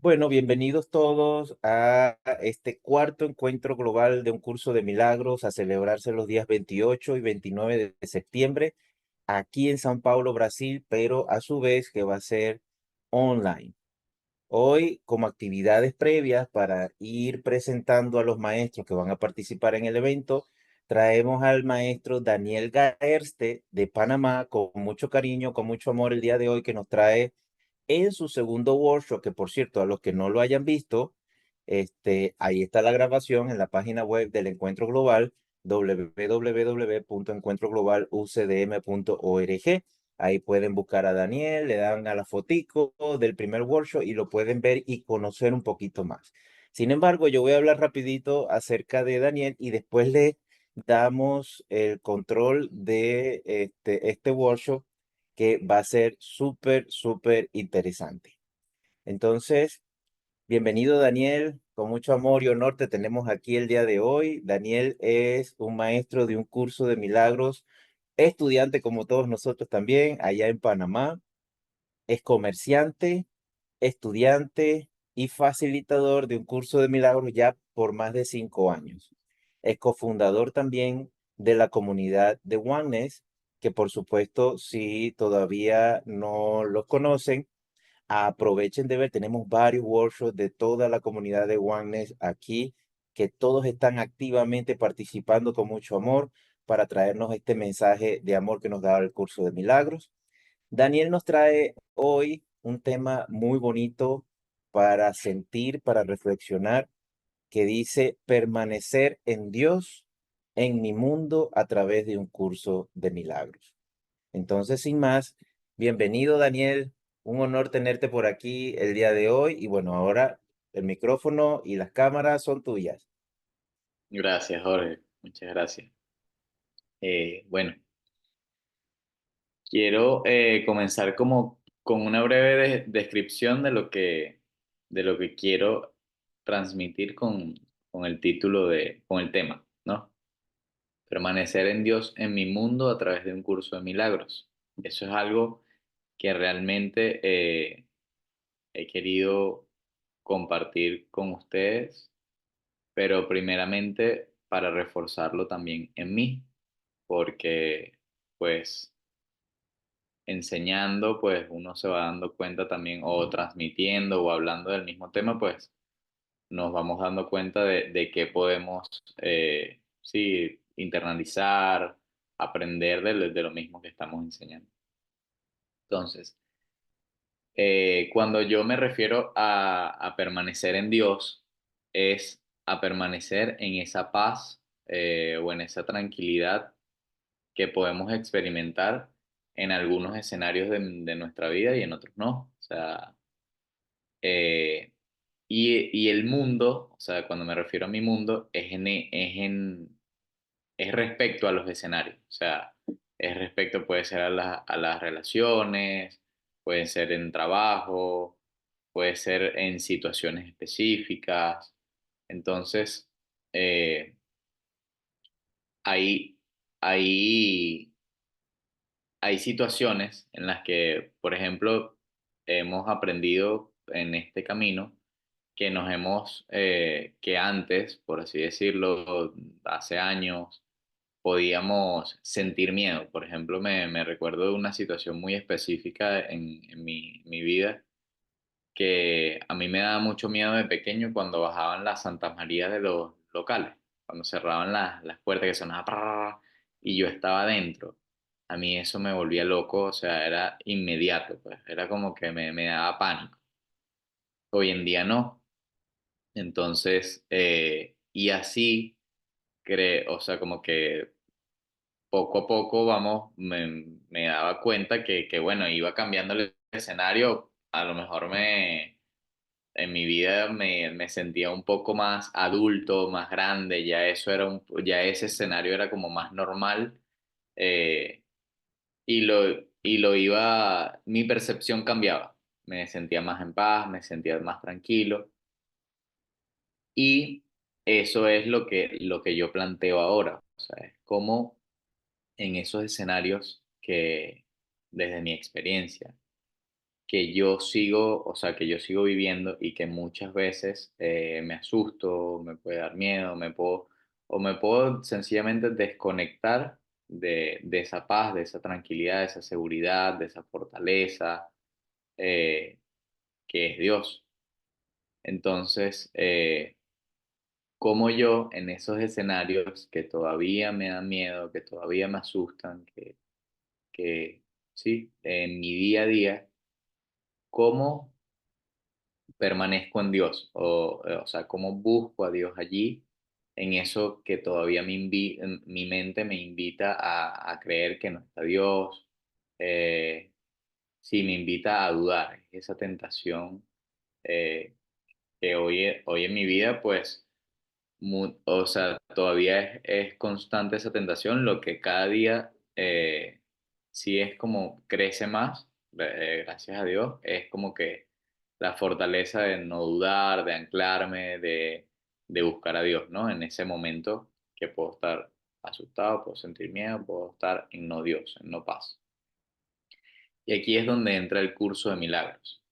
Bueno, bienvenidos todos a este cuarto encuentro global de un curso de milagros a celebrarse los días 28 y 29 de septiembre aquí en São Paulo, Brasil, pero a su vez que va a ser online. Hoy, como actividades previas para ir presentando a los maestros que van a participar en el evento, traemos al maestro Daniel Gaerste de Panamá con mucho cariño, con mucho amor el día de hoy, que nos trae en su segundo workshop, que por cierto, a los que no lo hayan visto, ahí está la grabación en la página web del Encuentro Global, www.encuentroglobalucdm.org. Ahí pueden buscar a Daniel, le dan a la fotico del primer workshop y lo pueden ver y conocer un poquito más. Sin embargo, yo voy a hablar rapidito acerca de Daniel y después le damos el control de este workshop que va a ser súper, súper interesante. Entonces, bienvenido Daniel, con mucho amor y honor te tenemos aquí el día de hoy. Daniel es un maestro de un curso de milagros, estudiante como todos nosotros también, allá en Panamá. Es comerciante, estudiante y facilitador de un curso de milagros ya por más de 5 años. Es cofundador también de la comunidad de Oneness, que por supuesto, si todavía no los conocen, aprovechen de ver, tenemos varios workshops de toda la comunidad de Oneness aquí, que todos están activamente participando con mucho amor para traernos este mensaje de amor que nos da el curso de milagros. Daniel nos trae hoy un tema muy bonito para sentir, para reflexionar, que dice permanecer en Dios, en mi mundo a través de un curso de milagros. Entonces, sin más, bienvenido Daniel, un honor tenerte por aquí el día de hoy y bueno, ahora el micrófono y las cámaras son tuyas. Gracias, Jorge. Muchas gracias. Bueno, quiero comenzar como con una breve descripción de lo que quiero transmitir con el título con el tema, ¿no? Permanecer en Dios en mi mundo a través de un curso de milagros. Eso es algo que realmente he querido compartir con ustedes, pero primeramente para reforzarlo también en mí, porque pues enseñando, pues uno se va dando cuenta también, o transmitiendo o hablando del mismo tema, pues nos vamos dando cuenta de qué podemos, sí, internalizar, aprender de lo mismo que estamos enseñando. Entonces, cuando yo me refiero a permanecer en Dios, es a permanecer en esa paz o en esa tranquilidad que podemos experimentar en algunos escenarios de nuestra vida y en otros no. O sea, eh, y el mundo, o sea, cuando me refiero a mi mundo, es respecto a los escenarios. O sea, es respecto, puede ser a las relaciones, puede ser en trabajo, puede ser en situaciones específicas. Entonces, eh, ahí, ahí hay situaciones en las que, por ejemplo, hemos aprendido en este camino que antes, por así decirlo, hace años, podíamos sentir miedo. Por ejemplo, me recuerdo de una situación muy específica en mi vida que a mí me daba mucho miedo de pequeño cuando bajaban las Santas Marías de los locales, cuando cerraban las puertas que sonaba prrr, y yo estaba adentro. A mí eso me volvía loco, o sea, era inmediato, pues, era como que me daba pánico. Hoy en día no. Entonces, y así, o sea, como que poco a poco me daba cuenta que, bueno, iba cambiando el escenario, a lo mejor en mi vida me sentía un poco más adulto, más grande, ya ese escenario era como más normal, eh, mi percepción cambiaba, me sentía más en paz, me sentía más tranquilo y eso es lo que yo planteo ahora, o sea, es como en esos escenarios que desde mi experiencia que yo sigo, o sea, que yo sigo viviendo y que muchas veces me asusto, me puede dar miedo, o me puedo sencillamente desconectar de esa paz, de esa tranquilidad, de esa seguridad, de esa fortaleza eh, que es Dios. Entonces, como yo en esos escenarios que todavía me dan miedo, que todavía me asustan, que sí, en mi día a día, cómo permanezco en Dios, o sea, cómo busco a Dios allí, en eso que todavía mi mente me invita a creer que no está Dios, eh, sí, me invita a dudar, esa tentación eh, que hoy en mi vida, pues o sea, todavía es constante esa tentación, lo que cada día sí es como crece más, gracias a Dios, es como que la fortaleza de no dudar, de anclarme, de buscar a Dios, ¿no? En ese momento que puedo estar asustado, puedo sentir miedo, puedo estar en no Dios, en no paz. Y aquí es donde entra el curso de milagros.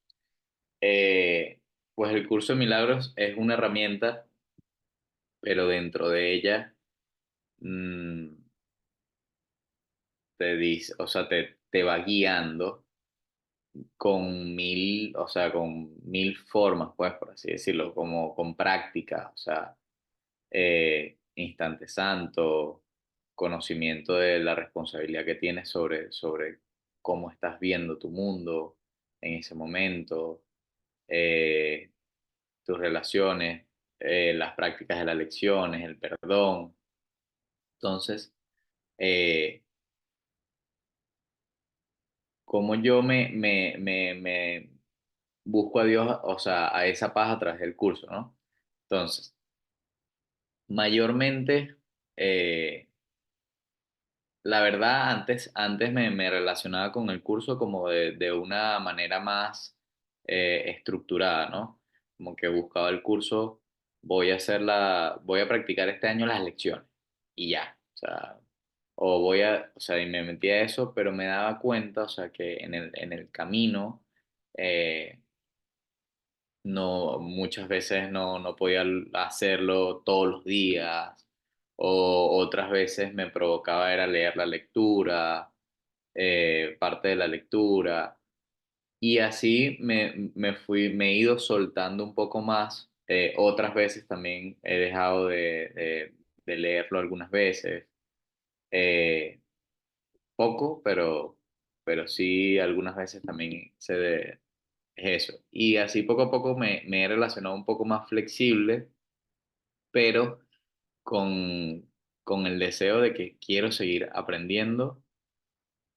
Pues el curso de milagros es una herramienta, pero dentro de ella mm, te dice, o sea, te va guiando con mil, o sea, con mil formas, pues, por así decirlo, como con práctica, o sea, instante santo, conocimiento de la responsabilidad que tienes sobre cómo estás viendo tu mundo en ese momento, eh, tus relaciones, las prácticas de las lecciones, el perdón. Entonces, eh, cómo yo me busco a Dios, o sea, a esa paz a través del curso, ¿no? Entonces, mayormente, eh, la verdad, antes me relacionaba con el curso como de una manera más estructurada, ¿no? Como que buscaba el curso, voy a practicar este año las lecciones y ya, o sea, o sea, y me metía a eso, pero me daba cuenta, o sea, que en el camino, eh, no, muchas veces no podía hacerlo todos los días, o otras veces me provocaba era leer la lectura, parte de la lectura, y así me he ido soltando un poco más. Otras veces también he dejado de leerlo algunas veces, eh, poco, pero sí algunas veces también es eso. Y así poco a poco me he relacionado un poco más flexible, pero con, con el deseo de que quiero seguir aprendiendo,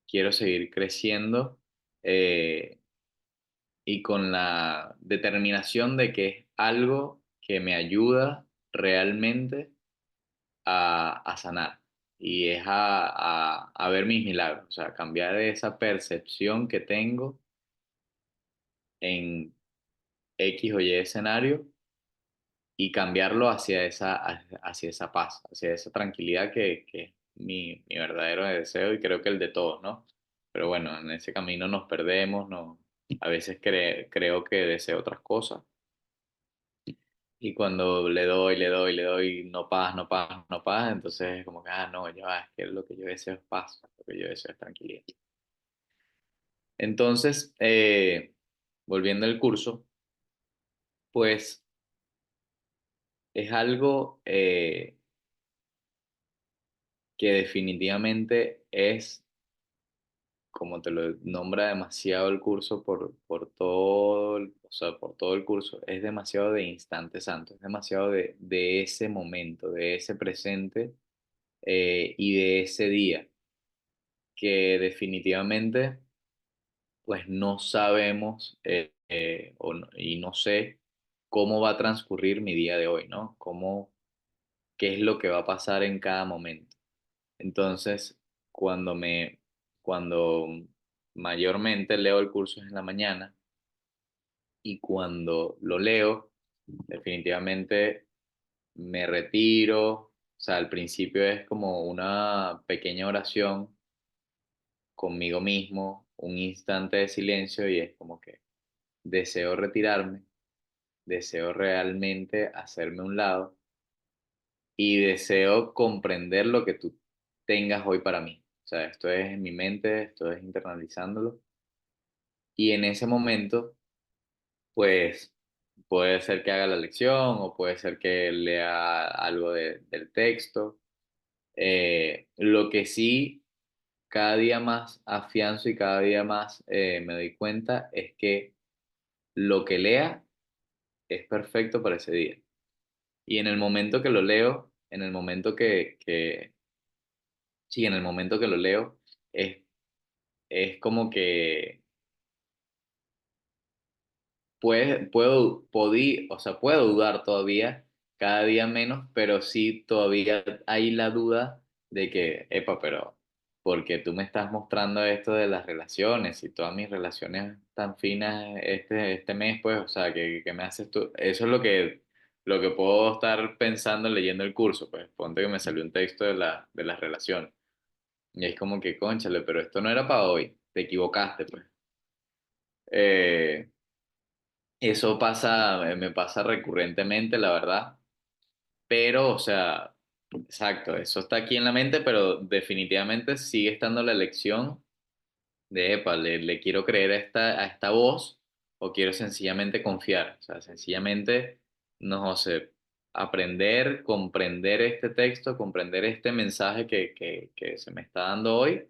quiero seguir creciendo eh, y con la determinación de que es algo que me ayuda realmente a sanar. Y es a ver mis milagros, o sea, cambiar esa percepción que tengo en X o Y escenario y cambiarlo hacia esa paz, hacia esa tranquilidad que es mi verdadero deseo y creo que el de todos, ¿no? Pero bueno, en ese camino nos perdemos, no, a veces creo que deseo otras cosas y cuando le doy, no paz, no paz, no paz, entonces es como que, ah, no, ya va, es que lo que yo deseo es paz, lo que yo deseo es tranquilidad. Entonces, volviendo al curso, pues es algo que definitivamente es, como te lo nombra demasiado el curso por todo, o sea, por todo el curso, es demasiado de instante santo, es demasiado de ese momento, de ese presente y de ese día, que definitivamente pues no sabemos y no sé cómo va a transcurrir mi día de hoy, ¿no? Qué es lo que va a pasar en cada momento. Entonces, cuando cuando mayormente leo el curso es en la mañana y cuando lo leo, definitivamente me retiro. O sea, al principio es como una pequeña oración conmigo mismo, un instante de silencio y es como que deseo retirarme, deseo realmente hacerme a un lado y deseo comprender lo que tú tengas hoy para mí. O sea, esto es en mi mente, esto es internalizándolo. Y en ese momento, pues puede ser que haga la lección o puede ser que lea algo del texto. Lo que sí, cada día más afianzo y cada día más me doy cuenta es que lo que lea es perfecto para ese día. Y en el momento que lo leo, en el momento sí, en el momento que lo leo, es, es como que o sea, puedo dudar todavía, cada día menos, pero sí todavía hay la duda de que, epa, pero porque tú me estás mostrando esto de las relaciones y todas mis relaciones tan finas este mes, pues, o sea, que me haces tú, eso es lo que puedo estar pensando leyendo el curso, pues, ponte que me salió un texto de las relaciones. Y es como que, cónchale, pero esto no era para hoy, te equivocaste, pues. Eh, Eso pasa, me pasa recurrentemente, la verdad, pero, o sea, exacto, eso está aquí en la mente, pero definitivamente sigue estando la elección de, epa, le quiero creer a esta voz o quiero sencillamente confiar, o sea, sencillamente, no sé, aprender, comprender este texto, comprender este mensaje que se me está dando hoy,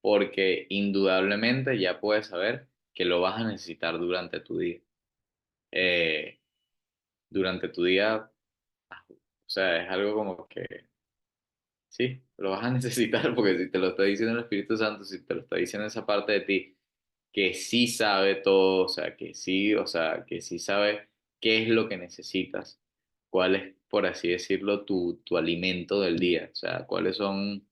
porque indudablemente ya puedes saber que lo vas a necesitar durante tu día. Eh, Durante tu día, o sea, es algo como que sí, lo vas a necesitar porque si te lo está diciendo el Espíritu Santo, si te lo está diciendo esa parte de ti que sí sabe todo, o sea, que sí, o sea, que sí sabe qué es lo que necesitas, cuál es, por así decirlo, tu alimento del día, o sea, cuáles son,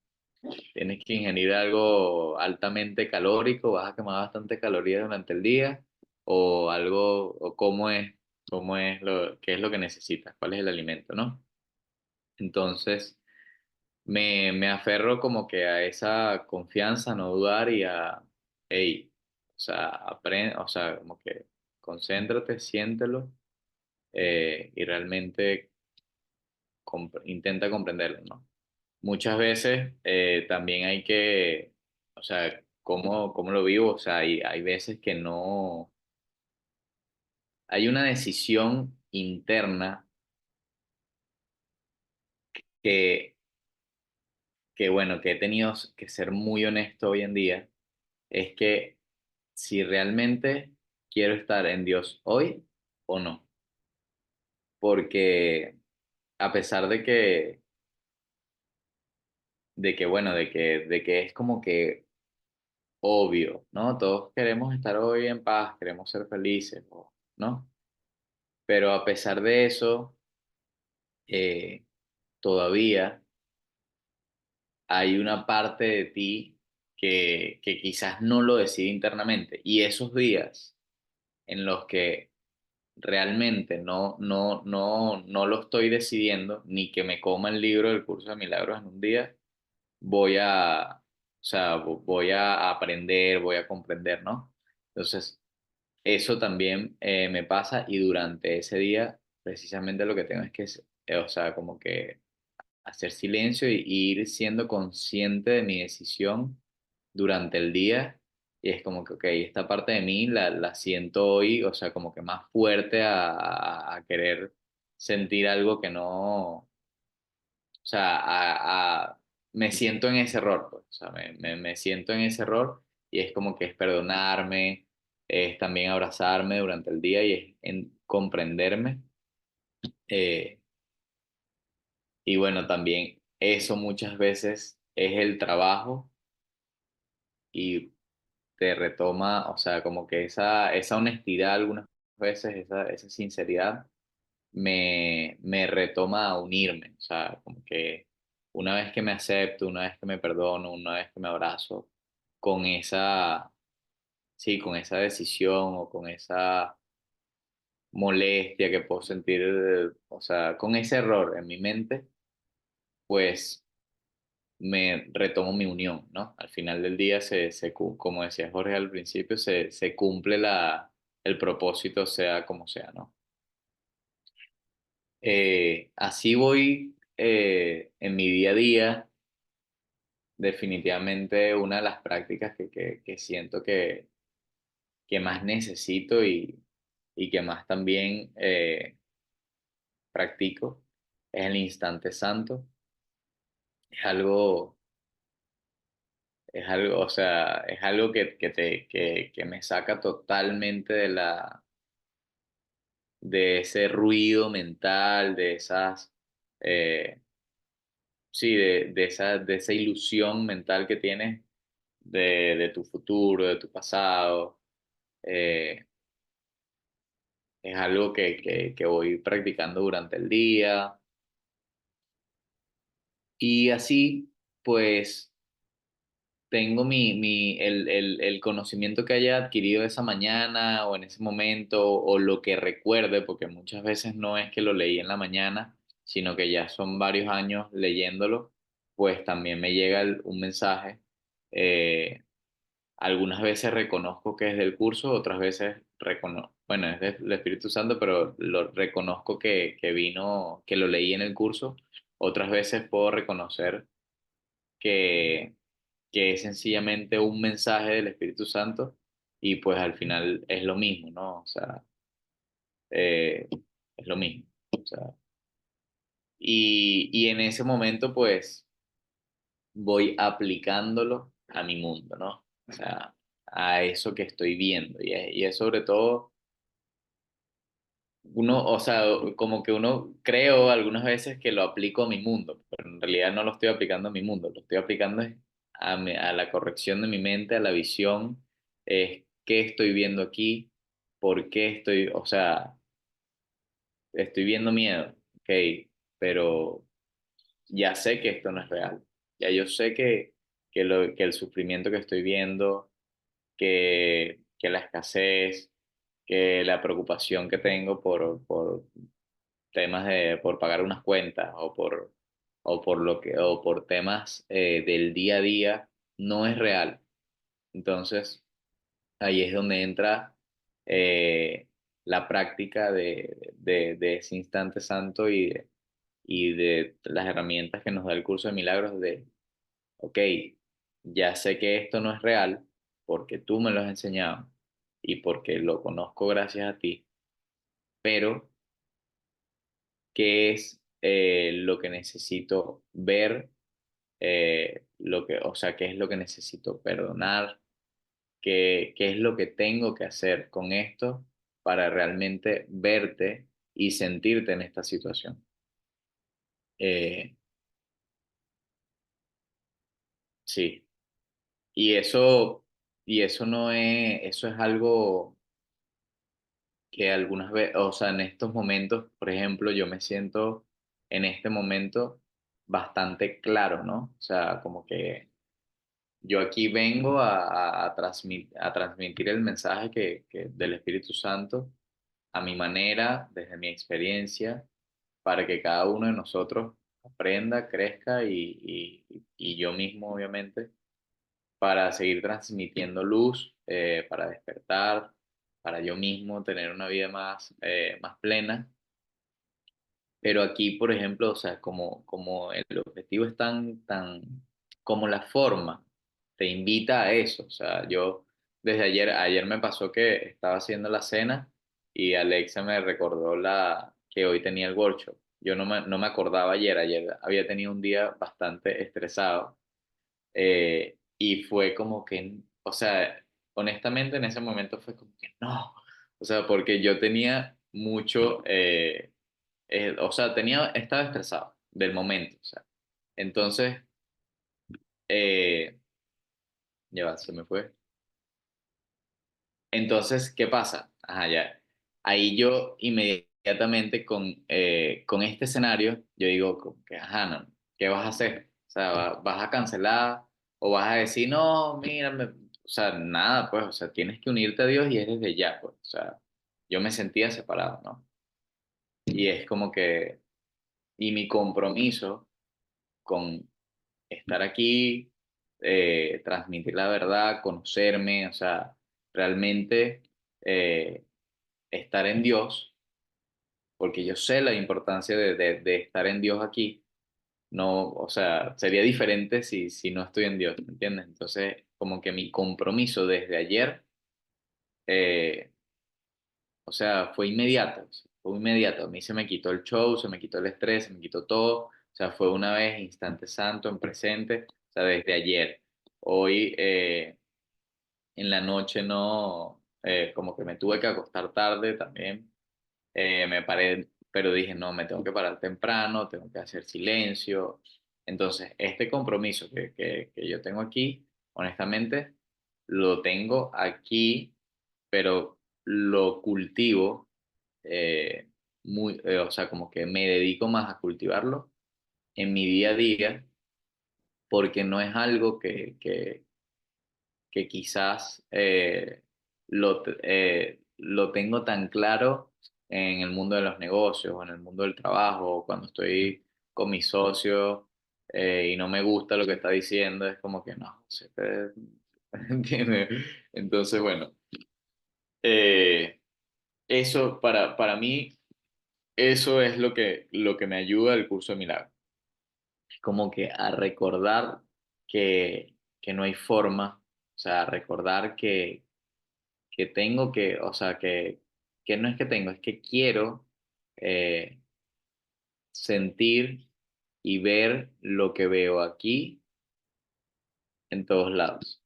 tienes que ingerir algo altamente calórico, vas a quemar bastante calorías durante el día, o algo, o cómo es qué es lo que necesitas, cuál es el alimento, ¿no? Entonces, me aferro como que a esa confianza, no dudar y a, hey, o sea, aprende, o sea, como que concéntrate, siéntelo y realmente intenta comprenderlo, ¿no? Muchas veces también hay que, o sea, ¿cómo lo vivo? O sea, hay veces que no, hay una decisión interna que, bueno, que he tenido que ser muy honesto hoy en día, es que si realmente quiero estar en Dios hoy o no, porque a pesar bueno, de que es como que obvio, ¿no? Todos queremos estar hoy en paz, queremos ser felices, ¿no? Pero a pesar de eso, eh, todavía hay una parte de ti que quizás no lo decide internamente. Y esos días en los que realmente no lo estoy decidiendo, ni que me coma el libro del curso de milagros en un día, o sea, voy a aprender, voy a comprender, ¿no? Entonces, eso también me pasa y durante ese día, precisamente lo que tengo es que, o sea, como que hacer silencio y ir siendo consciente de mi decisión durante el día. Y es como que, ok, esta parte de mí la siento hoy, o sea, como que más fuerte a querer sentir algo que no, o sea, me siento en ese error, pues, o sea, me siento en ese error y es como que es perdonarme, es también abrazarme durante el día y es en comprenderme. eh, y bueno, también eso muchas veces es el trabajo y te retoma, o sea, como que esa honestidad algunas veces, esa sinceridad me retoma a unirme, o sea, como que una vez que me acepto, una vez que me perdono, una vez que me abrazo, con esa, sí, con esa decisión o con esa molestia que puedo sentir, o sea, con ese error en mi mente, pues me retomo mi unión, ¿no? Al final del día, como decía Jorge al principio, se cumple el propósito, sea como sea, ¿no? Así voy en mi día a día. Definitivamente una de las prácticas que siento que más necesito y que más también practico es el instante santo. Es algo, o sea, es algo que me saca totalmente de ese ruido mental, de esas, eh, sí, de esa ilusión mental que tienes de tu futuro, de tu pasado. Eh, es algo que voy practicando durante el día y así, pues tengo el conocimiento que haya adquirido esa mañana o en ese momento o lo que recuerde, porque muchas veces no es que lo leí en la mañana, sino que ya son varios años leyéndolo, pues también me llega un mensaje. Algunas veces reconozco que es del curso, otras veces bueno, es del Espíritu Santo, pero lo reconozco que vino, que lo leí en el curso. Otras veces puedo reconocer que, que es sencillamente un mensaje del Espíritu Santo y pues al final es lo mismo, ¿no? O sea, eh, es lo mismo. O sea, y en ese momento pues voy aplicándolo a mi mundo, ¿no? O sea, a eso que estoy viendo. Y es sobre todo, uno, o sea, como que uno creo algunas veces que lo aplico a mi mundo, pero en realidad no lo estoy aplicando a mi mundo, lo estoy aplicando es a la corrección de mi mente, a la visión, qué estoy viendo aquí, por qué estoy, o sea, estoy viendo miedo, ok, pero ya sé que esto no es real. Ya yo sé que el sufrimiento que estoy viendo, que la escasez, que la preocupación que tengo por temas por pagar unas cuentas o por temas del día a día, no es real. Entonces, ahí es donde entra eh, la práctica de ese instante santo y de las herramientas que nos da el curso de milagros de, ok, ya sé que esto no es real porque tú me lo has enseñado y porque lo conozco gracias a ti, pero ¿qué es lo que necesito ver? O sea, ¿qué es lo que necesito perdonar? ¿Qué es lo que tengo que hacer con esto para realmente verte y sentirte en esta situación? Eh, sí, y eso no es, eso es algo que algunas veces, o sea, en estos momentos, por ejemplo, yo me siento en este momento bastante claro, ¿no? O sea, como que yo aquí vengo a transmitir el mensaje del Espíritu Santo a mi manera, desde mi experiencia, para que cada uno de nosotros aprenda, crezca y yo mismo, obviamente, para seguir transmitiendo luz, para despertar, para yo mismo tener una vida más plena. Pero aquí, por ejemplo, o sea, como el objetivo es como la forma te invita a eso. O sea, yo desde ayer me pasó que estaba haciendo la cena y Alexa me recordó que hoy tenía el workshop. Yo no me acordaba ayer había tenido un día bastante estresado y fue como que, o sea, honestamente en ese momento fue como que no, o sea, porque yo tenía mucho, o sea, estaba estresado del momento, o sea, entonces, ya va, se me fue. Entonces, ¿qué pasa? Ajá, ya. Ahí yo inmediatamente con este escenario, yo digo, como que, ajá, no, ¿qué vas a hacer? O sea, ¿vas a cancelar o vas a decir, no, mírame? O sea, nada, pues, o sea, tienes que unirte a Dios y es desde ya, pues, o sea, yo me sentía separado, ¿no? Y es como que, y mi compromiso con estar aquí, transmitir la verdad, conocerme, o sea, realmente estar en Dios, porque yo sé la importancia de estar en Dios aquí. No, o sea, sería diferente si no estoy en Dios, ¿me entiendes? Entonces, como que mi compromiso desde ayer, eh, o sea, fue inmediato, fue inmediato. A mí se me quitó el show, se me quitó el estrés, se me quitó todo. O sea, fue una vez, instante santo, en presente, o sea, desde ayer. Hoy, en la noche no, como que me tuve que acostar tarde también. Me paré, pero dije, no, me tengo que parar temprano, tengo que hacer silencio. Entonces, este compromiso que yo tengo aquí, honestamente, lo tengo aquí, pero lo cultivo o sea, como que me dedico más a cultivarlo en mi día a día, porque no es algo que quizás lo tengo tan claro en el mundo de los negocios o en el mundo del trabajo, o cuando estoy con mi socio y no me gusta lo que está diciendo, es como que no, ¿entiendes? Entonces, bueno, eh, eso para mí, eso es lo que me ayuda el curso de milagros, como que a recordar que no hay forma, o sea, a recordar que tengo que, o sea, que no es que tengo, es que quiero eh, sentir y ver lo que veo aquí en todos lados.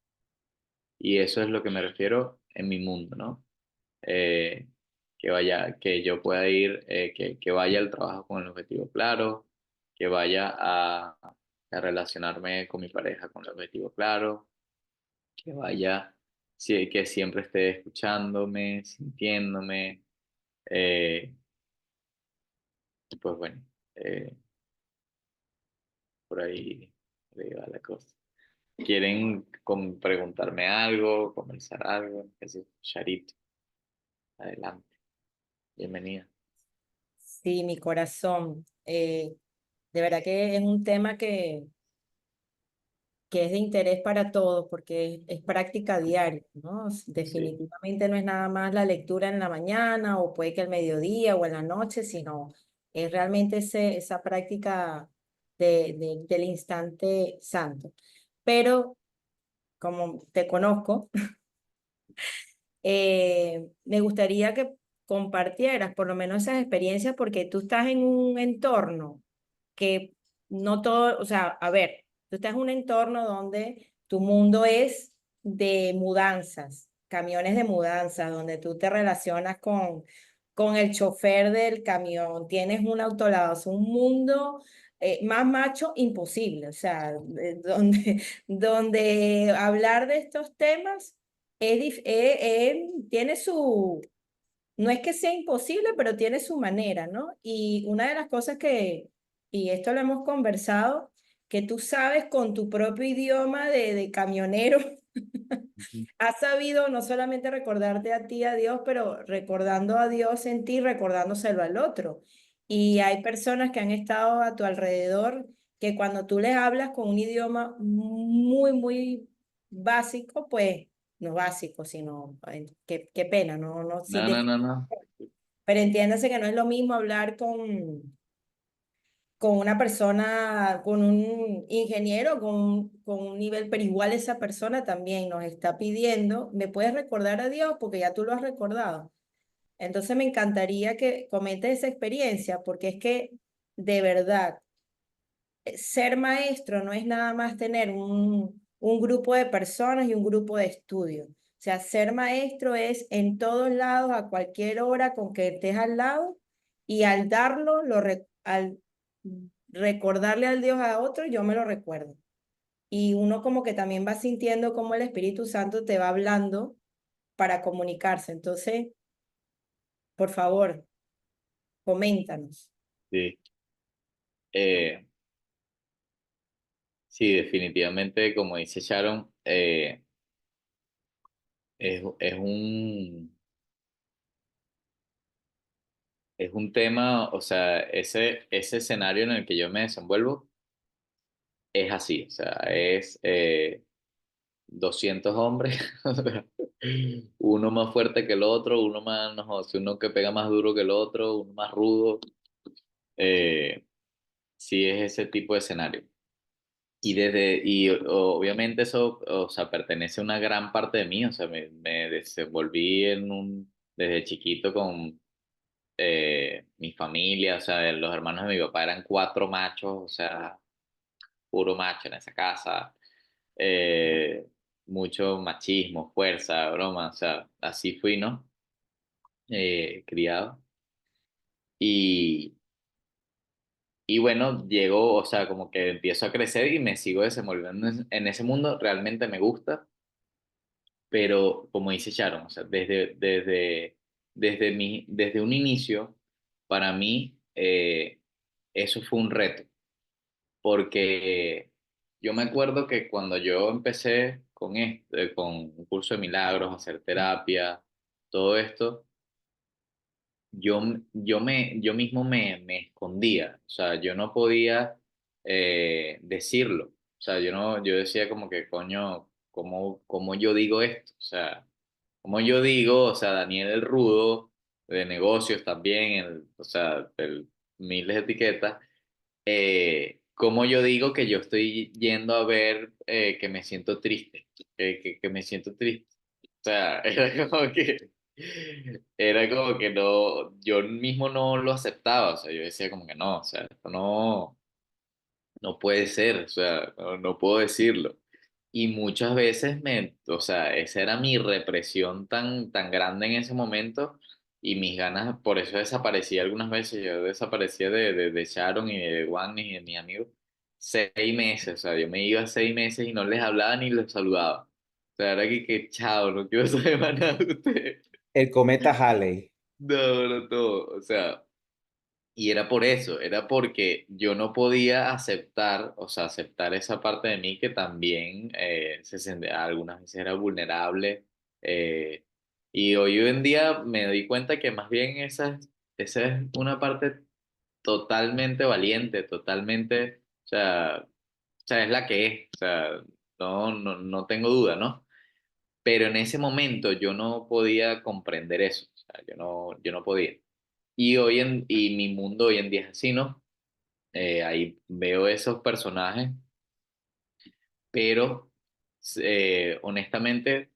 Y eso es lo que me refiero en mi mundo, ¿no? Eh, que vaya, que yo pueda ir, que vaya al trabajo con el objetivo claro, que vaya a relacionarme con mi pareja con el objetivo claro, que vaya, sí, que siempre esté escuchándome, sintiéndome. eh, Pues bueno, eh, por ahí va la cosa. ¿Quieren preguntarme algo, conversar algo? ¿Qué sé? Charito, adelante, bienvenida. Sí, mi corazón. De verdad que es un tema que es de interés para todos porque es práctica diaria, ¿no? Sí, Definitivamente no es nada más la lectura en la mañana o puede que al mediodía o en la noche, sino es realmente esa práctica del instante santo. Pero como te conozco, me gustaría que compartieras por lo menos esas experiencias porque tú estás en un entorno que no todo, o sea, a ver, tú estás en un entorno donde tu mundo es de mudanzas, camiones de mudanzas, donde tú te relacionas con el chofer del camión, tienes un autolavazo, un mundo más macho imposible, o sea, donde, donde hablar de estos temas tiene su, no es que sea imposible, pero tiene su manera, ¿no? Y una de las cosas y esto lo hemos conversado, que tú sabes con tu propio idioma de camionero, ujú. has sabido no solamente recordarte a ti, a Dios, pero recordando a Dios en ti, recordándoselo al otro. Y hay personas que han estado a tu alrededor que cuando tú les hablas con un idioma muy, muy básico, pues no básico, sino, ay, qué pena, no, sí, No, no, no, no. pero entiéndase que no es lo mismo hablar con una persona, con un ingeniero, con un nivel, pero igual esa persona también nos está pidiendo, ¿me puedes recordar a Dios? Porque ya tú lo has recordado. Entonces me encantaría que comentes esa experiencia, porque es que de verdad, ser maestro no es nada más tener un grupo de personas y un grupo de estudio. O sea, ser maestro es en todos lados, a cualquier hora, con que estés al lado, y al darlo, al recordarle al Dios a otro, yo me lo recuerdo. Y uno como que también va sintiendo cómo el Espíritu Santo te va hablando para comunicarse. Entonces, por favor, coméntanos. Sí, Eh, sí, definitivamente, como dice Sharon, es un tema, o sea, ese escenario en el que yo me desenvuelvo es así, o sea, es 200 hombres, o sea, uno más fuerte que el otro, uno más, no, sé, uno que pega más duro que el otro, uno más rudo, eh, sí es ese tipo de escenario. Obviamente eso, o sea, pertenece a una gran parte de mí, o sea, me desenvolví desde chiquito con mi familia, o sea, los hermanos de mi papá eran cuatro machos, o sea, puro macho en esa casa, eh, mucho machismo, fuerza, broma, o sea, así fui, ¿no? Criado. Y, y bueno, llego, o sea, como que empiezo a crecer y me sigo desenvolviendo en ese mundo, realmente me gusta, pero como dice Sharon, o sea, desde un inicio, para mí, eso fue un reto, porque yo me acuerdo que cuando yo empecé con un curso de milagros, hacer terapia, todo esto, yo mismo me escondía, o sea, yo no podía decirlo, o sea, yo decía como que, coño, ¿cómo yo digo esto? O sea, ¿cómo yo digo? O sea, Daniel el Rudo, de negocios también, o sea, miles de etiquetas, ¿cómo yo digo que yo estoy yendo a ver que me siento triste? Que me siento triste. O sea, era como que no, yo mismo no lo aceptaba, o sea, yo decía como que no, o sea, esto no puede ser, o sea, no puedo decirlo. Y muchas veces o sea, esa era mi represión tan grande en ese momento y mis ganas, por eso desaparecí algunas veces, yo desaparecía de Sharon y de Juan y de mi amigo 6 meses, o sea, yo me iba 6 meses y no les hablaba ni les saludaba. O sea, era que chao, no quiero saber más nada de ustedes. El cometa Halley. No, no, todo, o sea. Y era por eso, era porque yo no podía aceptar, o sea, aceptar esa parte de mí que también se sentía, algunas veces era vulnerable. eh, y hoy en día me doy cuenta que más bien esa es una parte totalmente valiente, totalmente, o sea, es la que es, o sea, no tengo duda, ¿no? Pero en ese momento yo no podía comprender eso, o sea, yo no podía. Y mi mundo hoy en día es así, ¿no? Ahí veo esos personajes, pero honestamente,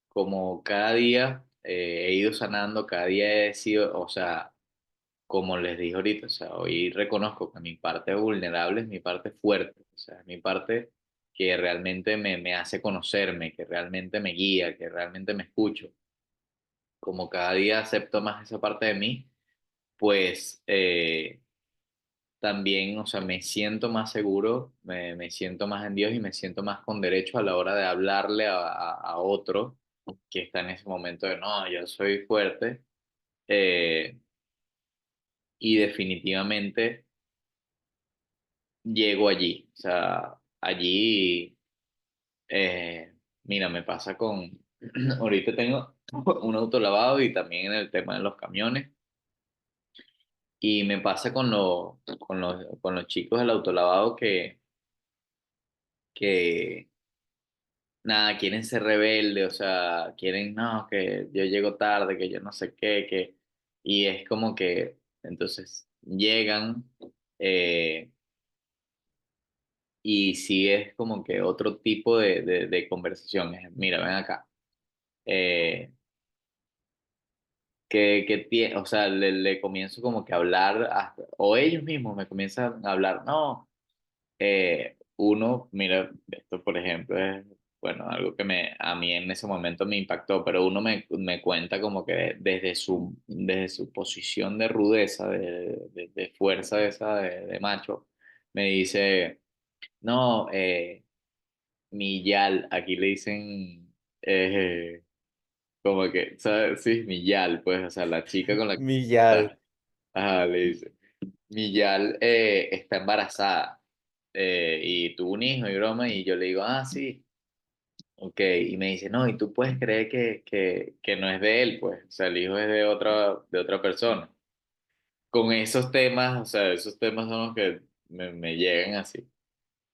como cada día he ido sanando, cada día he sido, o sea, como les dije ahorita, o sea, hoy reconozco que mi parte vulnerable es mi parte fuerte, o sea, es mi parte que realmente me hace conocerme, que realmente me guía, que realmente me escucho. Como cada día acepto más esa parte de mí, pues también, o sea, me siento más seguro, me siento más en Dios y me siento más con derecho a la hora de hablarle a otro que está en ese momento de, no, yo soy fuerte. eh, y definitivamente llego allí. O sea, allí, mira, me pasa ahorita tengo un autolavado y también en el tema de los camiones. Y me pasa con los chicos del autolavado que nada, quieren ser rebeldes, o sea, quieren, no, que yo llego tarde, que yo no sé qué, y es como que, entonces, llegan, eh, y sí es como que otro tipo de conversaciones. Mira, ven acá, eh, o sea, le comienzo como que a hablar, o ellos mismos me comienzan a hablar, no. Uno, mira, esto por ejemplo es, bueno, algo que a mí en ese momento me impactó, pero uno me cuenta como que desde su posición de rudeza, de fuerza esa de macho, me dice, no, mi yal, aquí le dicen, como que, ¿sabes? Sí, mi yal, pues, o sea, la chica con la que Millal. está, ajá, le dice. Miyal está embarazada y tuvo un hijo y broma y yo le digo, ah, sí, ok, y me dice, no, y tú puedes creer que no es de él, pues, o sea, el hijo es de otra persona. Con esos temas, o sea, esos temas son los que me llegan así.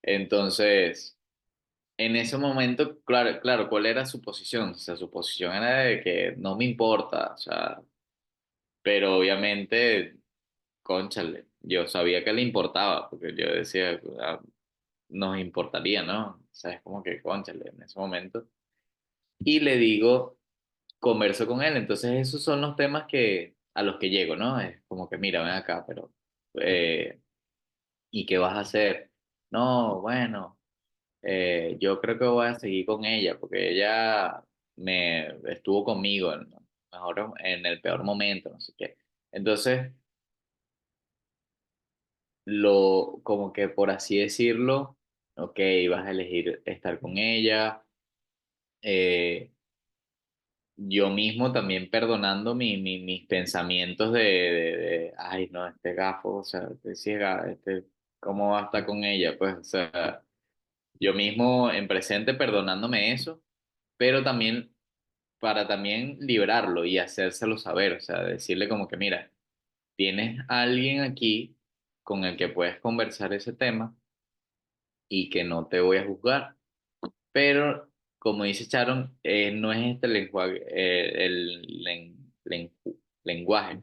Entonces, en ese momento, claro, claro, ¿cuál era su posición? O sea, su posición era de que no me importa, o sea, pero obviamente, cónchale, yo sabía que le importaba, porque yo decía, "Ah, nos importaría, ¿no?" O sea, es como que, cónchale, en ese momento. Y le digo, converso con él, entonces esos son los temas a los que llego, ¿no? Es como que, mira, ven acá, pero, eh, ¿y qué vas a hacer? No, bueno. Yo creo que voy a seguir con ella porque ella me estuvo conmigo en el peor momento, no sé qué. Entonces, como que por así decirlo, ok, vas a elegir estar con ella. eh, yo mismo también perdonando mis pensamientos ay, no, este gafo, o sea, este ciega, ¿cómo va a estar con ella? Pues, o sea, yo mismo en presente perdonándome eso, pero también para también liberarlo y hacérselo saber, o sea, decirle como que, mira, tienes a alguien aquí con el que puedes conversar ese tema y que no te voy a juzgar, pero como dice Sharon, no es este lenguaje, lenguaje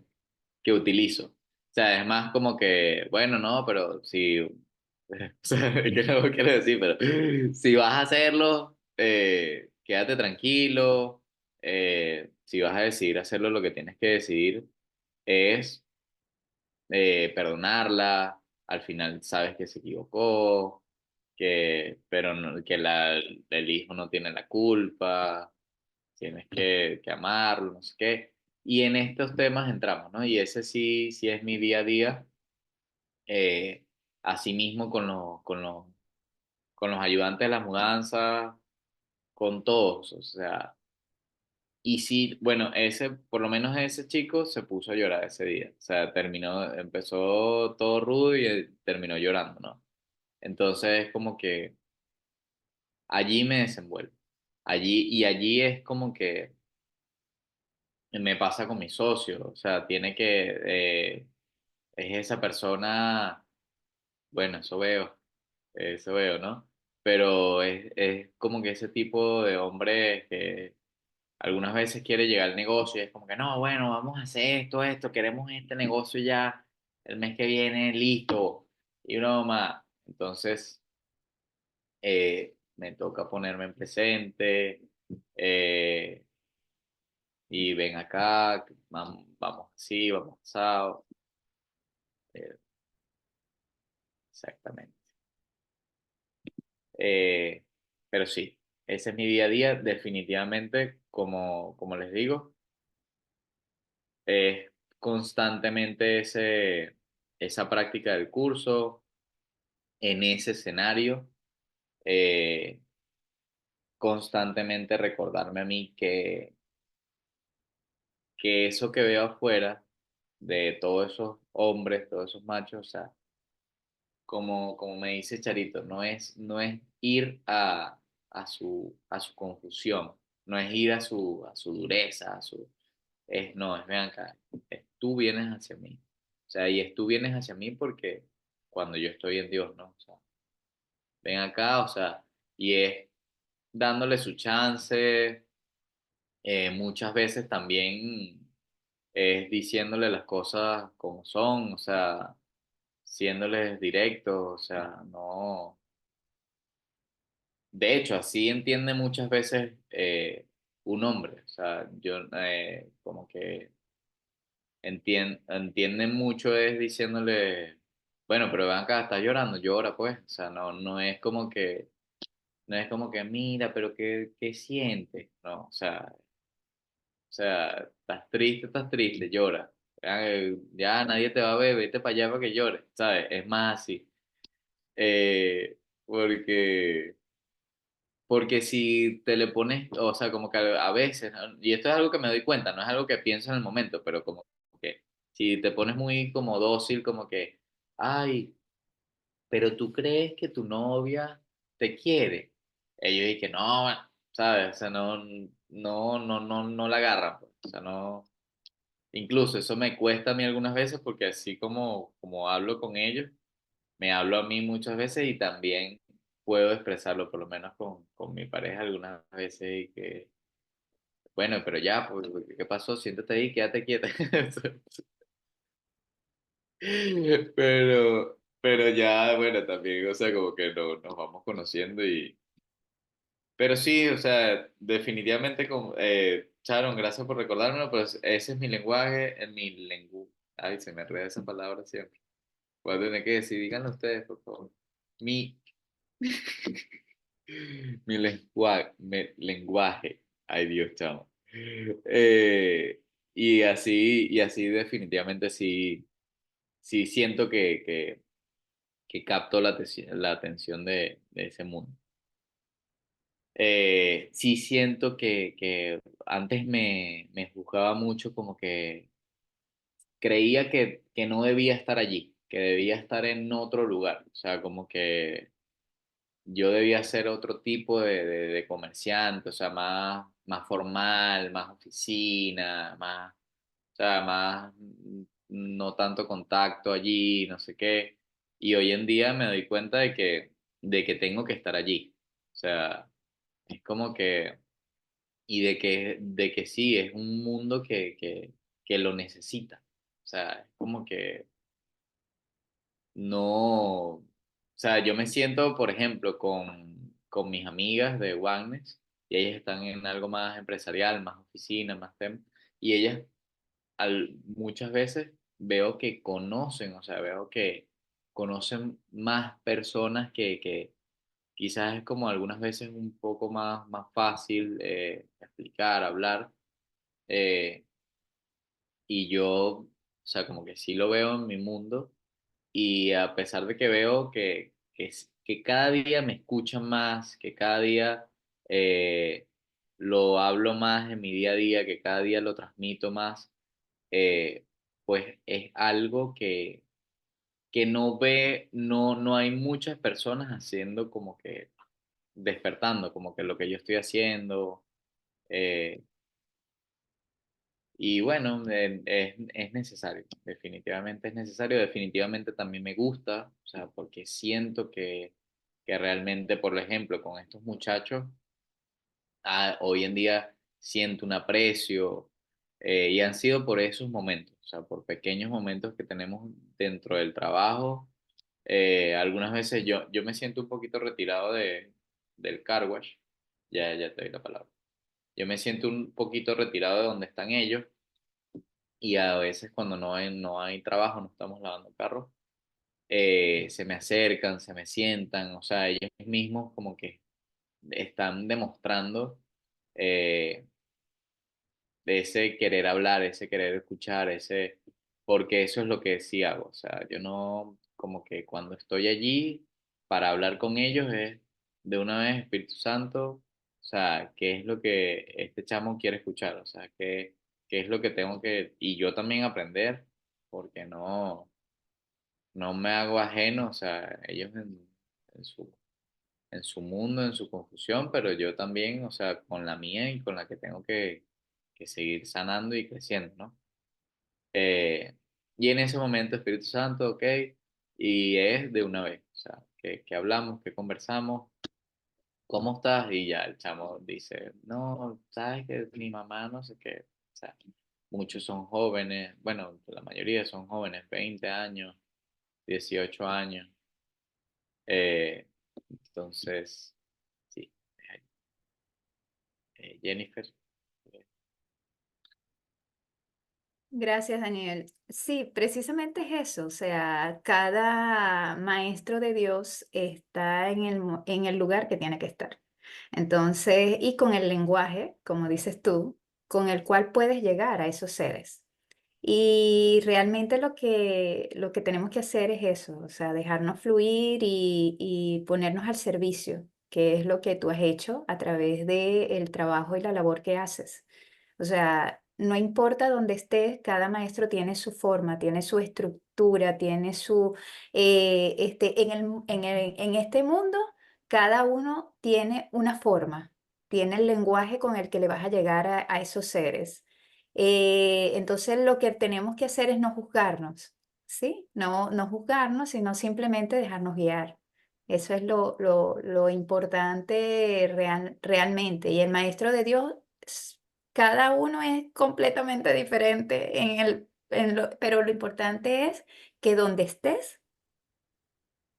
que utilizo. O sea, es más como que, bueno, no, pero si, o sea, que no quiero decir, pero si vas a hacerlo, quédate tranquilo. Si vas a decidir hacerlo, lo que tienes que decidir es perdonarla. Al final sabes que se equivocó, pero que el hijo no tiene la culpa, tienes que amarlo, no sé qué. Y en estos temas entramos, ¿no? Y ese sí, sí es mi día a día, eh, asimismo con los ayudantes de la mudanza, con todos, o sea, y sí, bueno, por lo menos ese chico se puso a llorar ese día, o sea, empezó todo rudo y terminó llorando, ¿no? Entonces es como que allí me desenvuelvo, allí es como que me pasa con mi socio, o sea, es esa persona, bueno, eso veo, ¿no? Pero es como que ese tipo de hombre que algunas veces quiere llegar al negocio y es como que, no, bueno, vamos a hacer esto, queremos este negocio ya el mes que viene, listo, y uno más. Entonces, me toca ponerme en presente, eh, y ven acá, vamos así, vamos asado, eh, exactamente. Eh, pero sí, ese es mi día a día, definitivamente, como les digo, es constantemente esa práctica del curso, en ese escenario, eh, constantemente recordarme a mí que eso que veo afuera de todos esos hombres, todos esos machos, o sea, como me dice Charito, no es ir a su confusión, no es ir a su dureza, no, ven acá, tú vienes hacia mí. O sea, y es tú vienes hacia mí porque cuando yo estoy en Dios, ¿no? O sea, ven acá, o sea, y es dándole su chance, muchas veces también es diciéndole las cosas como son, o sea, siéndoles directos, o sea, no. De hecho, así entiende muchas veces un hombre, o sea, yo como que entienden mucho es diciéndole, bueno, pero ven acá, estás llorando, llora pues, o sea, no es como que mira, pero ¿qué sientes? No, o sea, estás triste, llora. Ya nadie te va a ver, vete para allá para que llores, ¿sabes? Es más así. Eh, porque Porque si te le pones, o sea, como que a veces, ¿no? Y esto es algo que me doy cuenta, no es algo que pienso en el momento, pero como que si te pones muy como dócil, como que, ay, pero tú crees que tu novia te quiere. Ellos dicen que no, ¿sabes? O sea, no la agarran, pues. O sea, no, incluso eso me cuesta a mí algunas veces porque así como hablo con ellos, me hablo a mí muchas veces y también puedo expresarlo, por lo menos con mi pareja algunas veces, y que, bueno, pero ya, pues, ¿qué pasó? Siéntate ahí, quédate quieta. Pero ya, bueno, también, o sea, como que nos vamos conociendo y... Pero sí, o sea, definitivamente, Sharon, gracias por recordármelo, pues ese es mi lenguaje, en mi lenguaje. Ay, se me enreda esa palabra siempre. Voy a tener que decir, díganlo ustedes, por favor. Mi, mi lenguaje. Ay, Dios, chamo. Y así definitivamente sí, sí siento que capto la atención de ese mundo. Sí siento que antes me juzgaba mucho, como que creía que no debía estar allí, que debía estar en otro lugar. O sea, como que yo debía ser otro tipo de comerciante, o sea, más formal, más oficina, o sea, no tanto contacto allí, no sé qué. Y hoy en día me doy cuenta de que tengo que estar allí. O sea, es como que, y de que sí, es un mundo que lo necesita. O sea, es como que no, o sea, yo me siento, por ejemplo, con mis amigas de Wagnes, y ellas están en algo más empresarial, más oficina, más tema, y ellas muchas veces veo que conocen, o sea, veo que conocen más personas que quizás es como algunas veces un poco más fácil explicar, hablar, eh, y yo, o sea, como que sí lo veo en mi mundo, y a pesar de que veo que cada día me escuchan más, que cada día lo hablo más en mi día a día, que cada día lo transmito más, eh, pues es algo que no hay muchas personas haciendo, como que despertando, como que lo que yo estoy haciendo. eh, y bueno, es necesario, definitivamente es necesario, definitivamente también me gusta, o sea, porque siento que realmente, por ejemplo, con estos muchachos, hoy en día siento un aprecio, y han sido por esos momentos, o sea, por pequeños momentos que tenemos dentro del trabajo. Algunas veces yo me siento un poquito retirado del car wash, ya te doy la palabra. Yo me siento un poquito retirado de donde están ellos, y a veces cuando no hay trabajo, no estamos lavando carros, se me acercan, se me sientan, o sea, ellos mismos como que están demostrando eh, ese querer hablar, ese querer escuchar, porque eso es lo que sí hago, o sea, yo no, como que cuando estoy allí para hablar con ellos es de una vez, Espíritu Santo, o sea, qué es lo que este chamo quiere escuchar, o sea, qué es lo que tengo y yo también aprender, porque no me hago ajeno, o sea, ellos en su mundo, en su confusión, pero yo también, o sea, con la mía y con la que tengo que seguir sanando y creciendo, ¿no? Eh, y en ese momento, Espíritu Santo, ok, y es de una vez, o sea, que hablamos, que conversamos, ¿cómo estás? Y ya el chamo dice, no, sabes que mi mamá no sé qué, o sea, muchos son jóvenes, bueno, la mayoría son jóvenes, 20 años, 18 años, eh, entonces, sí, Jennifer. Gracias, Daniel. Sí, precisamente es eso, o sea, cada maestro de Dios está en el lugar que tiene que estar. Entonces, y con el lenguaje, como dices tú, con el cual puedes llegar a esos seres. Y realmente lo que tenemos que hacer es eso, o sea, dejarnos fluir y ponernos al servicio, que es lo que tú has hecho a través del trabajo y la labor que haces. O sea, no importa dónde estés, cada maestro tiene su forma, tiene su estructura, tiene en este mundo, cada uno tiene una forma, tiene el lenguaje con el que le vas a llegar a esos seres. Entonces lo que tenemos que hacer es no juzgarnos, ¿sí? No juzgarnos, sino simplemente dejarnos guiar. Eso es lo importante realmente. Y el maestro de Dios, cada uno es completamente diferente pero lo importante es que donde estés,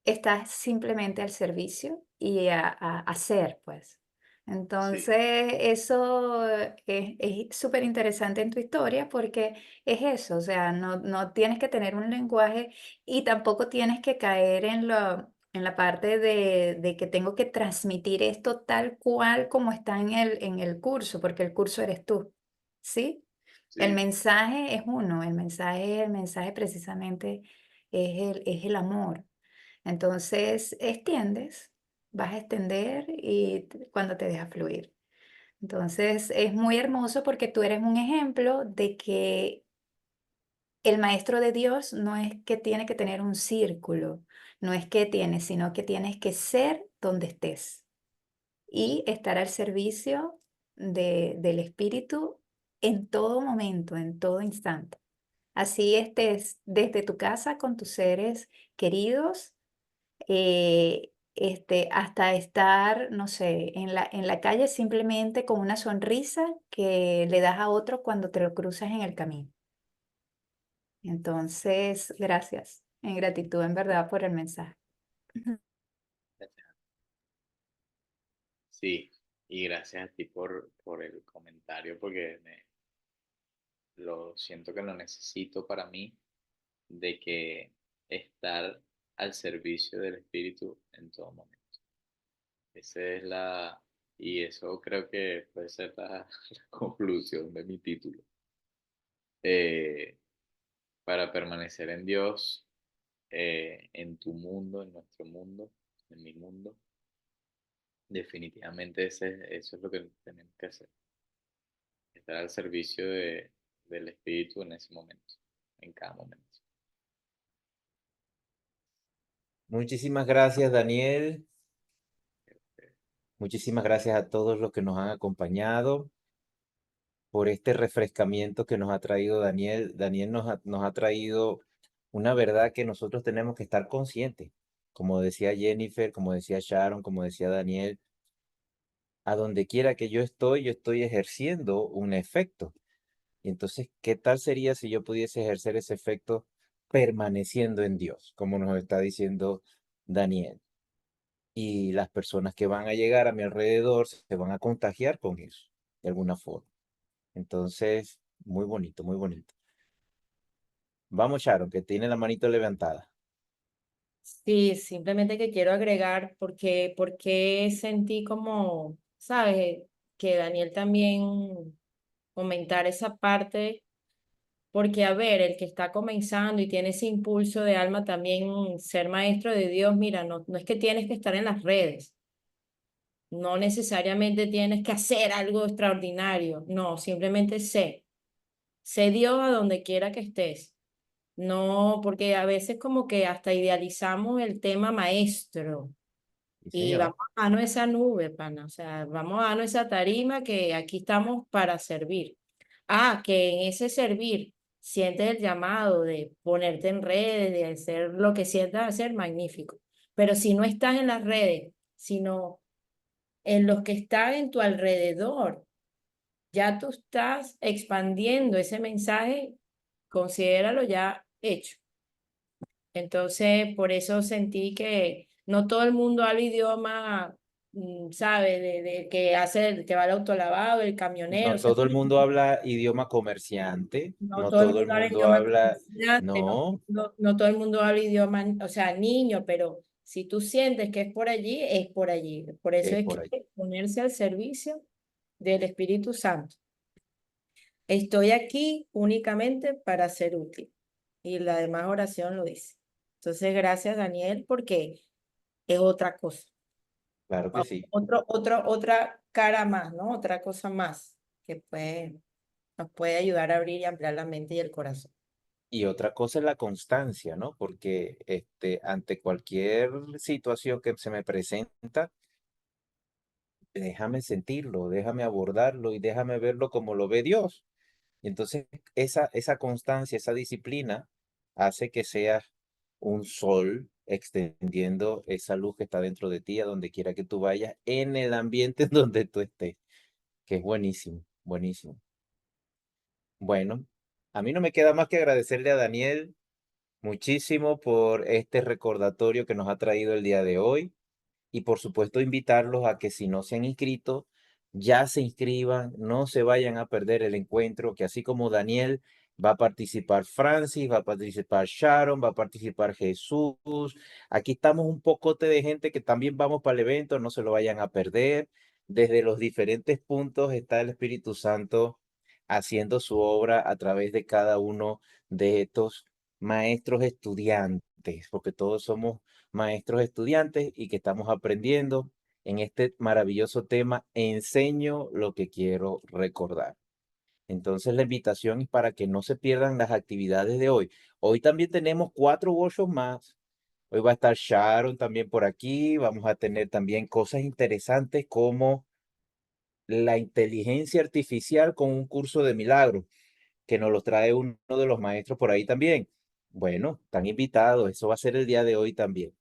estás simplemente al servicio y a hacer, pues. Sí, Entonces, eso es súper interesante en tu historia porque es eso, o sea, no tienes que tener un lenguaje y tampoco tienes que caer en la parte de que tengo que transmitir esto tal cual como está en el curso, porque el curso eres tú, ¿sí? El sí, mensaje es uno, el mensaje precisamente es el amor. Entonces, extiendes, vas a extender y cuando te dejas fluir. Entonces, es muy hermoso porque tú eres un ejemplo de que el maestro de Dios no es que tiene que tener un círculo, no es que tienes, sino que tienes que ser donde estés y estar al servicio del Espíritu en todo momento, en todo instante. Así estés desde tu casa con tus seres queridos, hasta estar, no sé, en la calle simplemente con una sonrisa que le das a otro cuando te lo cruzas en el camino. Entonces, gracias, en gratitud en verdad por el mensaje. Ujú. sí. Y gracias a ti por el comentario, porque lo siento que lo necesito para mí, de que estar al servicio del Espíritu en todo momento. Esa es y eso creo que puede ser la conclusión de mi título. Eh, para permanecer en Dios, en tu mundo, en nuestro mundo, en mi mundo, definitivamente eso es lo que tenemos que hacer, estar al servicio del Espíritu en ese momento, en cada momento. Muchísimas gracias, Daniel. Muchísimas gracias a todos los que nos han acompañado por este refrescamiento que nos ha traído Daniel. Daniel nos ha traído una verdad que nosotros tenemos que estar conscientes. Como decía Jennifer, como decía Sharon, como decía Daniel, a donde quiera que yo estoy ejerciendo un efecto. Y entonces, ¿qué tal sería si yo pudiese ejercer ese efecto permaneciendo en Dios, como nos está diciendo Daniel? Y las personas que van a llegar a mi alrededor se van a contagiar con eso, de alguna forma. Entonces, muy bonito, muy bonito. Vamos, Sharon, que tiene la manito levantada. Sí, simplemente que quiero agregar porque sentí como, ¿sabes? Que Daniel también comentar esa parte, porque a ver, el que está comenzando y tiene ese impulso de alma también ser maestro de Dios, mira, no es que tienes que estar en las redes, no necesariamente tienes que hacer algo extraordinario, no, simplemente sé Dios a donde quiera que estés. No, porque a veces como que hasta idealizamos el tema maestro Sí, y señor. vamos a darnos esa nube, pana, o sea, vamos a darnos esa tarima que aquí estamos para servir. Ah, que en ese servir sientes el llamado de ponerte en redes, de hacer lo que sientas hacer, magnífico. Pero si no estás en las redes, sino en los que están en tu alrededor, ya tú estás expandiendo ese mensaje, considéralo ya hecho. Entonces, por eso sentí que no todo el mundo habla idioma, ¿sabe? De que hace, que va al autolavado, el camionero, o No sea, todo el mundo habla idioma comerciante, no no todo el todo el mundo habla mundo idioma habla, comerciante, no, no todo el mundo habla idioma, o sea, niño, pero si tú sientes que es por allí, es por allí. Por eso es es por ahí. que ponerse al servicio del Espíritu Santo. Estoy aquí únicamente para ser útil. Y la demás oración lo dice. Entonces, gracias, Daniel, porque es otra cosa. Claro que sí. Otra cara más, ¿no? Otra cosa más que nos puede ayudar a abrir y ampliar la mente y el corazón. Y otra cosa es la constancia, ¿no? Porque ante cualquier situación que se me presenta, déjame sentirlo, déjame abordarlo y déjame verlo como lo ve Dios. Y entonces esa constancia, esa disciplina hace que seas un sol extendiendo esa luz que está dentro de ti a donde quiera que tú vayas, en el ambiente en donde tú estés, que es buenísimo, buenísimo. Bueno, a mí no me queda más que agradecerle a Daniel muchísimo por este recordatorio que nos ha traído el día de hoy. Y por supuesto invitarlos a que si no se han inscrito, ya se inscriban, no se vayan a perder el encuentro, que así como Daniel va a participar Francis, va a participar Sharon, va a participar Jesús. Aquí estamos un pocote de gente que también vamos para el evento, no se lo vayan a perder. Desde los diferentes puntos está el Espíritu Santo haciendo su obra a través de cada uno de estos maestros estudiantes, porque todos somos maestros estudiantes y que estamos aprendiendo en este maravilloso tema, enseño lo que quiero recordar. Entonces la invitación es para que no se pierdan las actividades de hoy. Hoy también tenemos 4 workshops más. Hoy va a estar Sharon también por aquí. Vamos a tener también cosas interesantes como la inteligencia artificial con un curso de milagros, que nos lo trae uno de los maestros por ahí también. Bueno, están invitados. Eso va a ser el día de hoy también.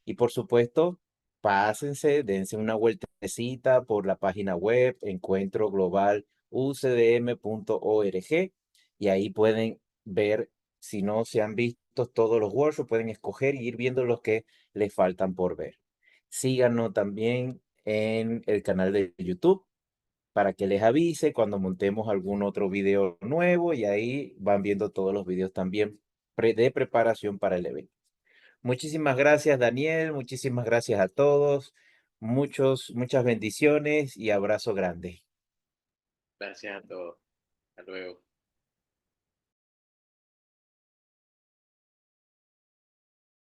Y por supuesto, pásense, dense una vueltecita por la página web encuentroglobalucdm.org y ahí pueden ver, si no se han visto todos los workshops, pueden escoger y ir viendo los que les faltan por ver. Síganos también en el canal de YouTube para que les avise cuando montemos algún otro video nuevo y ahí van viendo todos los videos también de preparación para el evento. Muchísimas gracias, Daniel. Muchísimas gracias a todos. Muchas bendiciones y abrazo grande. Gracias a todos. Hasta luego.